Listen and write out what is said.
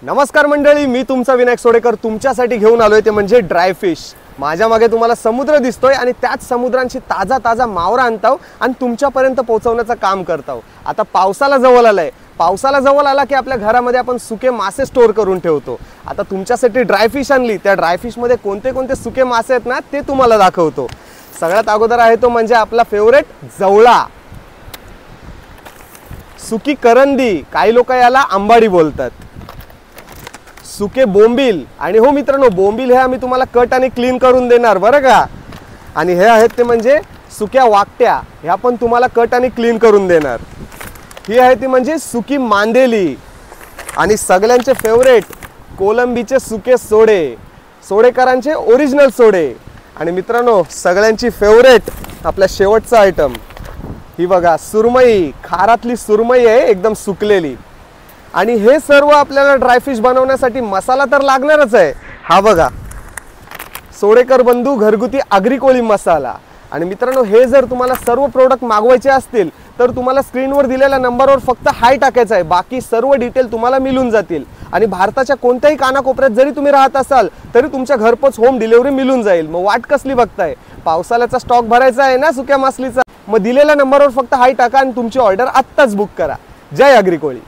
नमस्कार मंडळी, मी तुमचा विनायक सोडेकर तुमच्यासाठी घेऊन आलोय ते म्हणजे ड्राय फिश। माझ्या मागे तुम्हाला समुद्र दिसतोय आणि त्याच समुद्रांची ताजा ताजा मावरा आणताव आणि तुमच्यापर्यंत पोहोचवण्याचं काम करताव। आता पावसाला जवळ आलाय, पावसाला जवळ आला की आपल्या घरामध्ये आपण सुके मासे स्टोर करून ठेवतो। आता तुमच्यासाठी ड्राय फिश आणली, त्या ड्राय फिश मध्ये कोणते कोणते सुके मासे आहेत ना ते तुम्हाला दाखवतो। सगळ्यात अगोदर आहे तो म्हणजे आपला फेवरेट जवळा, सुकी करंदी, काही लोक याला आंबाडी बोलतात, सुके बोंबील, आणि हो मित्रांनो बोंबील हे आम्ही तुम्हाला कट आणि क्लीन करून देणार बरं का। आणि हे आहेत ते म्हणजे सुक्या वाकट्या, ह्या पण तुम्हाला कट आणि क्लीन करून देणार। ही आहे ती म्हणजे सुकी मांदेली, आणि सगळ्यांचे फेवरेट कोलंबीचे सुके सोडे, सोडेकरांचे ओरिजिनल सोडे। आणि मित्रांनो सगळ्यांची फेवरेट आपला शेवटचा आयटम, ही बघा सुरमई, खारातली सुरमई आहे एकदम सुकलेली। आणि हे सर्व आपल्याला ड्राय फिश बनवण्यासाठी मसाला तर लागणारच आहे। हा बघा सोडेकर बंधू घरगुती आगरी कोळी मसाला। आणि मित्रांनो हे जर तुम्हाला सर्व प्रोडक्ट मागवायचे असतील तर तुम्हाला स्क्रीनवर दिलेल्या नंबरवर फक्त हाय टाकायचं आहे, बाकी सर्व डिटेल तुम्हाला मिळून जातील। आणि भारताच्या कोणत्याही कानाकोपऱ्यात जरी तुम्ही राहत असाल तरी तुमच्या घरपोच होम डिलिव्हरी मिळून जाईल। मग वाट कसली बघताय, पावसाळ्याचा स्टॉक भरायचा आहे ना सुक्या मासलीचा, मग दिलेल्या नंबरवर फक्त हाय टाका आणि तुमची ऑर्डर आत्ताच बुक करा। जय आगरी कोळी।